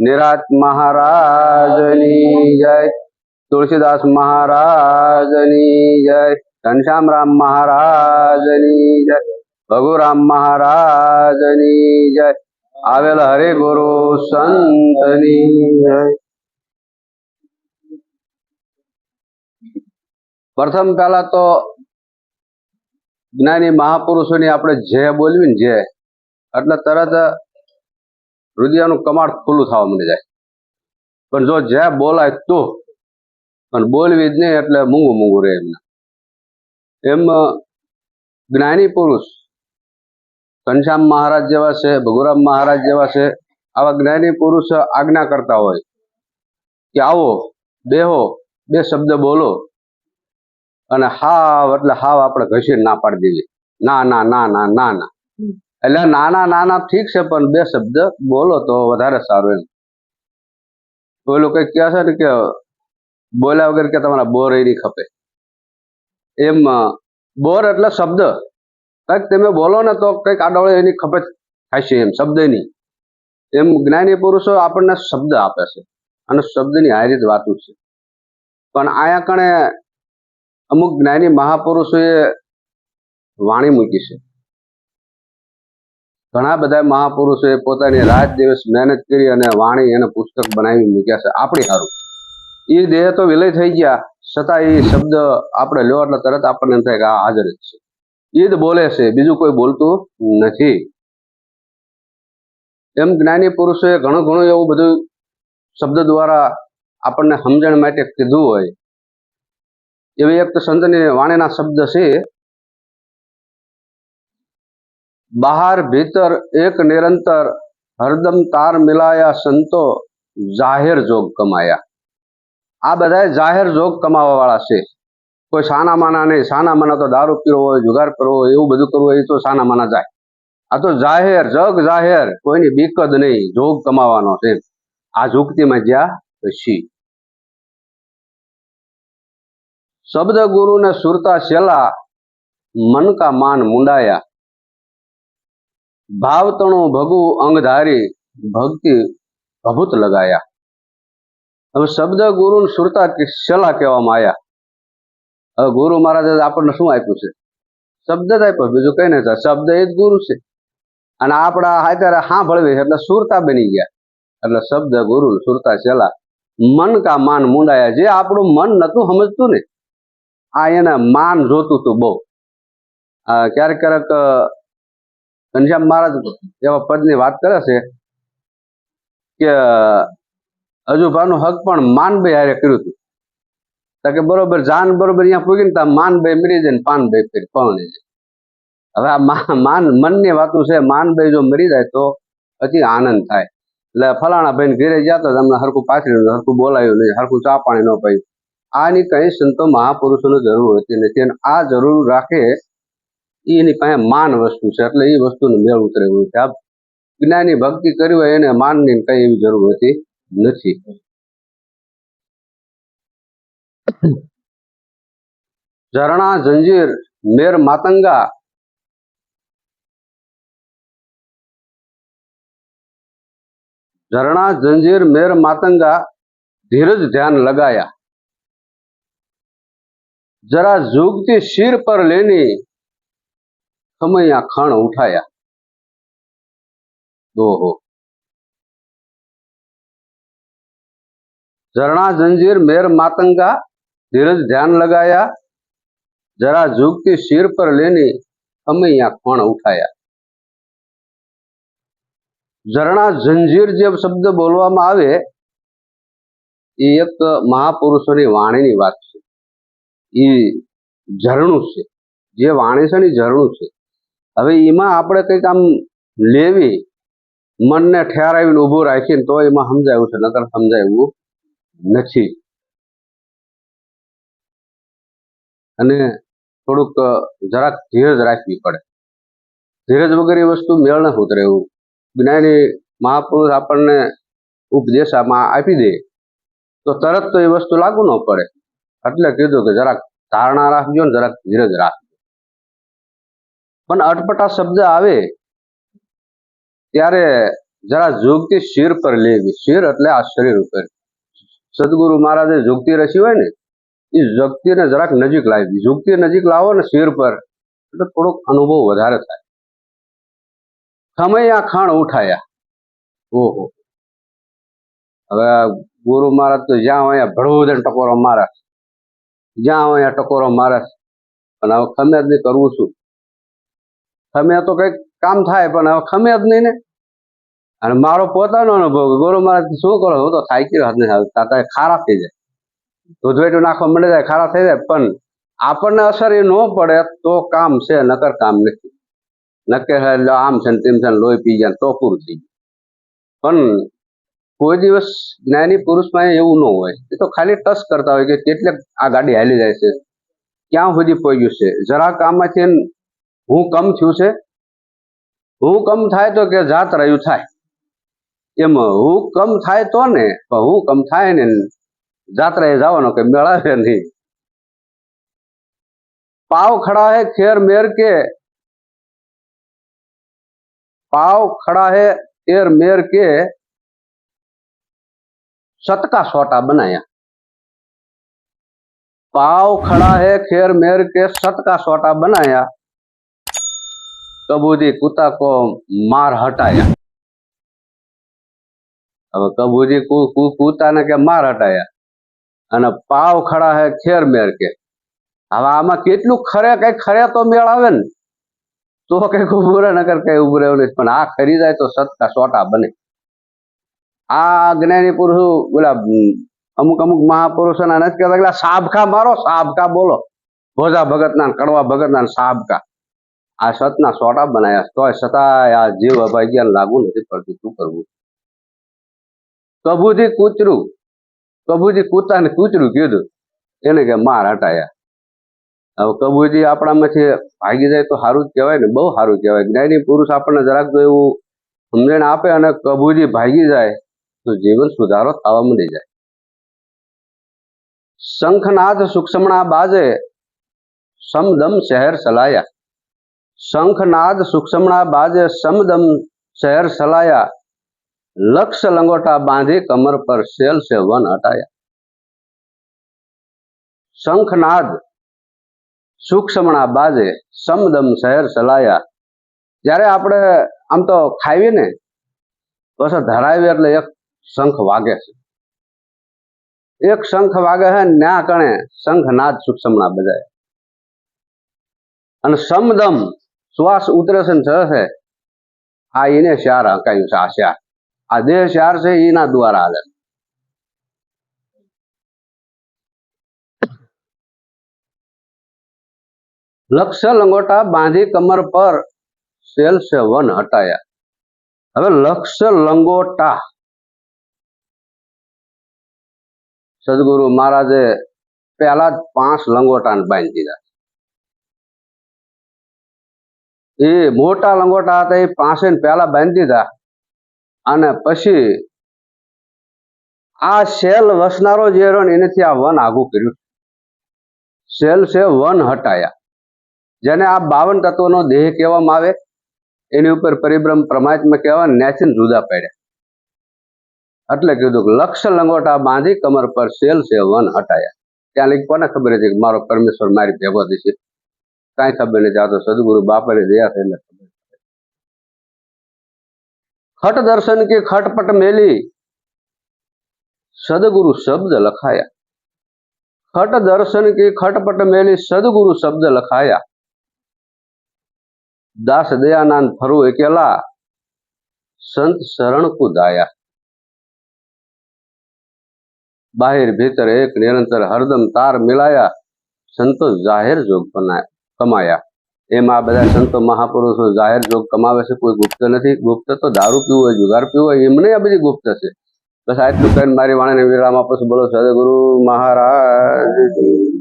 નિરાત મહારાજની જય, તુલસીદાસ મહારાજની જય, ઘનશ્યામ રામ મહારાજની જય, ભગુરામ મહારાજની જય, આવેલ હરે ગુરુ સંતની જય. પ્રથમ પહેલા તો જ્ઞાની મહાપુરુષોની આપણે જય બોલવી ને જય એટલે તરત હૃદયનું કમાડ ખુલ્લું થવા મળી જાય. પણ જો જય બોલાય તો, પણ બોલવી જ નહીં એટલે મૂંગું મૂંગું રહે એમને. એમ જ્ઞાની પુરુષ ઘનશ્યામ મહારાજ જેવા છે, ભગુરામ મહારાજ જેવા છે, આવા જ્ઞાની પુરુષ આજ્ઞા કરતા હોય કે આવો બેહો, બે શબ્દ બોલો, અને હાવ એટલે હાવ આપણે ઘસીને ના પાડી દેવી. ના ના ના ના ના ના એટલે નાના નાના ઠીક છે, પણ બે શબ્દ બોલો તો વધારે સારું. એમ પેલું કઈક કહે છે ને કે બોલ્યા વગર કે તમારા બોર નહીં ખપે. એમ બોર એટલે શબ્દ, કંઈક તમે બોલો ને તો કંઈક આડોળે એની ખપે થાય છે, એમ શબ્દની. એમ જ્ઞાની પુરુષો આપણને શબ્દ આપે છે અને શબ્દની હારી જ વાતું છે. પણ આયા કણે અમુક જ્ઞાની મહાપુરુષોએ વાણી મૂકી છે. ઘણા બધા મહાપુરુષોએ પોતાની રાત દિવસ મહેનત કરી અને વાણી એને પુસ્તક બનાવી મૂક્યા છે આપણી સારું. એ દેહ તો વિલય થઈ ગયા, છતાં એ શબ્દ આપણે લ્યો એટલે તરત આપણને એમ થાય કે આ હાજર જ છે. એ જ બોલે છે, બીજું કોઈ બોલતું નથી. એમ જ્ઞાની પુરુષોએ ઘણું ઘણું એવું બધું શબ્દ દ્વારા આપણને સમજણ માટે કીધું હોય. એવી એક તો સંતની વાણીના શબ્દ છે, બહાર ભીતર એક નિરંતર હરદમ તાર મિલાયા સંતો જાહેર જોગ કમાયા. આ બધા જાહેર જોગ કમાવા વાળા છે. કોઈ સાના માના નહીં. સાના માના તો દારૂ પીવો હોય, જુગાર કરવો હોય, એવું બધું કરવું હોય તો સાના માના જાય. આ તો જાહેર જગ, જાહેર, કોઈની બીક જ નહીં, જોગ કમાવાનો છે. આ ઝુકતીમાં જ્યાં પછી શબ્દ ગુરુ ને સુરતા શેલા, મન કા માન મુંડાયા, ભાવતણું ભગુ અંગધારી, ભક્તિ ભભૂત લગાયા. હવે શબ્દ ગુરુ સુરતા શેલા કહેવામાં આવ્યા. હવે ગુરુ મહારાજે આપણને શું આપ્યું છે? શબ્દ જ આપ્યો, બીજું કઈ નહીં. શબ્દ એ જ ગુરુ છે. અને આપણા હાથે સાંભળવી એટલે સુરતા બની ગયા. એટલે શબ્દ ગુરુ સુરતા શેલા, મન કા માન મુંડાયા. જે આપણું મન નતું સમજતું ને, આ એને માન જોતું હતું બહુ. ક્યારેક ક્યારેક ઘનશ્યામ મહારાજ એવા પદની વાત કરે છે કે અજુભાનું હક પણ માનભાઈ હારે કર્યું હતું. કે બરોબર જાન બરોબર અહીંયા પૂગીને તા માનભાઈ મરી જાય ને પાનભાઈ ફેર પવણી જાય. હવે આ માન મનની વાતું છે. માનભાઈ જો મરી જાય તો અતિ આનંદ થાય. એટલે ફલાણા ભાઈને ઘેરે ગયા તો તમને હરખું પાછળ હરખું બોલાયું નહીં, હરખું ચા પાણી ન પાયું. આની કઈ સંતો મહાપુરુષોને જરૂર હોતી નથી. અને આ જરૂર રાખે એની પાસે માન વસ્તુ છે, એટલે એ વસ્તુને મેળ ઉતરે એવું છે. આ જ્ઞાની ભક્તિ કરી હોય એને માનની કઈ એવી જરૂર હોતી નથી. ઝરણા જંજીર મેર માતંગા, ઝરણા જંજીર મેર માતંગા, ધીરજ ધ્યાન લગાયા, જરા ઝુકતી શિર પર લેની, ખમૈયા ખણ ઉઠાયા. ઓહો. ઝરણા જંજીર મેર માતંગા, ધીરજ ધ્યાન લગાયા, જરા ઝુકતી શિર પર લેની, ખમૈયા ખણ ઉઠાયા. ઝરણા જંજીર જે શબ્દ બોલવામાં આવે એ એક મહાપુરુષોની વાણીની વાત છે. એ ઝરણું છે. જે વાણી છે ને એ ઝરણું છે. હવે એમાં આપણે કંઈક આમ લેવી, મનને ઠેરાવીને ઊભું રાખીને તો એમાં સમજાયું છે, નકર સમજાયું નથી. અને થોડુંક જરાક ધીરજ રાખવી પડે. ધીરજ વગર એ વસ્તુ મેળ ન ઉતરે. એવું જ્ઞાની મહાપુરુષ આપણને ઉપદેશ આપી દે તો તરત તો એ વસ્તુ લાગુ ન પડે. એટલે કીધું કે જરાક ધારણા રાખજો ને જરાક ધીરજ રાખજો. પણ અટપટા શબ્દ આવે ત્યારે જરા ઝુકતી શિર પર લેવી. શિર એટલે આ શરીર ઉપર. સદગુરુ મહારાજે ઝુકતી રચી હોય ને એ ઝુકતીને જરાક નજીક લાવી. ઝુકતી નજીક લાવો ને શિર પર એટલે થોડોક અનુભવ વધારે થાય. ખમૈયા ખાણ ઉઠાયા. ઓહો, હવે ગુરુ મહારાજ તો જ્યાં હોય ભડવું ટકોરો મારે, જ્યાં હોય ટકોરો મારે. પણ હવે ખમે જ નહીં, કરવું શું? ખમે તો કઈક કામ થાય, પણ હવે ખમે જ નહીં ને. અને મારો પોતાનો અનુભવ, ગુરુ મહારાજ શું કરો, હું તો થાકી રહ્યો નથી, તાતા ખારા થઈ જાય, દૂધવેટું નાખવા મળી જાય, ખારા થઈ જાય. પણ આપણને અસર એ ન પડે તો કામ છે, નકર કામ નથી. નક્કે આમ છે ને તેમ છે, લોહી પી જાય તો પૂરું થઈ ગયું. પણ કોઈ દિવસ જ્ઞાની પુરુષમાં એવું ન હોય. એ તો ખાલી ટચ કરતા હોય કે કેટલે આ ગાડી હાલી જાય છે, ક્યાં સુધી પહોંચ્યું છે. જરાક આમાંથી હું કમ થયું છે, હું કમ થાય તો કે જાત રહ્યું થાય. એમ હું કમ થાય તો ને, હું કમ થાય ને જાત્રાએ જવાનો કે મેળાવે નહીં. પાવ ખડા હે ખેર મેર કે, पाव खड़ा है एर मेर के सत का सोटा बनाया. पाव खड़ा है खेर मेर के सत का सोटा बनाया. कबूदी कुत्ता को मार हटाया. अब कबूदी कुत्ता ने के मार हटाया અને પાવ ખડા હે ખેર મેર કે. હવે આમાં કેટલું ખરે, કઈ ખરે તો મેળ આવે ને તો કઈક ઉભું રહે, નકર કઈ ઉભું રહેવું નહીં. પણ આ ખરી જાય તો સતકા સોટા બને. આ જ્ઞાની પુરુષો બોલા અમુક અમુક મહાપુરુષોના નથી કહેતા કે સાબકા મારો, સાબકા બોલો, ભોજા ભગત ના, કડવા ભગત ના સાબકા. આ સતના સોટા બનાયા, તોય છતાંય આ જીવ અભાગ્યા લાગુ નથી પડતું. શું કરવું? કબૂજી કૂતરું, કબૂજી કૂતાને કૂતરું કીધું, એને કે માર હટાયા. હવે કબૂજી આપણામાંથી ભાગી જાય તો સારું જ કહેવાય ને, બહુ સારું કહેવાય. જ્ઞાની પુરુષ આપણને જરાક તો એવું સમજણ આપે અને કબૂજી ભાગી જાય તો જીવન સુધારો થવા માંડી જાય. શંખનાદ સૂક્ષ્મણા બાજે સમદમ શહેર સલાયા. શંખનાદ સૂક્ષ્મણા બાજે સમદમ શહેર સલાયા. લક્ષ લંગોટા બાંધી કમર પર શેલ સે વન હટાયા. શંખનાદ સૂક્ષ્મણા બાજે સમદમ શહેર સલાયા. જ્યારે આપણે આમ તો ખાઈએ ને બસ ધરાવી એટલે એક શંખ વાગે છે, એક શંખ વાગે છે, ન્યા કણે શંખનાદ સૂક્ષ્મણા બજાય. અને સમદમ શ્વાસ ઉતરે છે ને ચડે છે, આ એને શાર હકાયું છે. આ શાર, આ દેહ શાર છે, એના દ્વારા હાલે. લક્ષ લંગોટા બાંધી કમર પર શેલ સે વન હટાયા. હવે લક્ષ લંગોટા સદગુરુ મહારાજે પહેલા જ 5 લંગોટાને બાંધી દીધા. એ મોટા લંગોટા હતા, એ 5 પહેલા બાંધી દીધા. અને પછી આ શેલ વસનારો જે રહ્યો ને એનેથી આ વન આગું કર્યું. શેલ સે વન હટાયા. જેને આ 52 તત્વોનો દેહ કહેવામાં આવે, એની ઉપર પરિબ્રહ્મ પરમાત્મા કહેવા, ન્યાથી જુદા પડ્યા. એટલે કીધું કે લક્ષ લંગોટા બાંધી કમર પર શેલ સે વન હટાયા. ત્યાં લઈ કોને ખબર હતી કે મારો પરમેશ્વર મારી ભેગો થશે? કાંઈ ખબર નથી. આ તો સદગુરુ બાપાની દયા થઈને ખબર. ખટ દર્શન की खटपट मेली सदगुरु शब्द लखाया. खट दर्शन की खटपट मेली सदगुरु शब्द लखाया. दास दयानंद फरू अकेला संत शरण को दाया. बाहिर भीतर एक निरंतर हरदम तार मिलाया. संतो जाहिर जोग कमाया. एम आ बधा संतो महापुरुषो जाहिर जोग कमावे छे, कोई गुप्त नहीं. गुप्त तो दारू पीवो है, जुगार पीवो है, एमने आ बधी गुप्त छे. बस आटलुं कहीने मारी वाणीने विराम आपुं छुं. बोलो सद्गुरु महाराज की।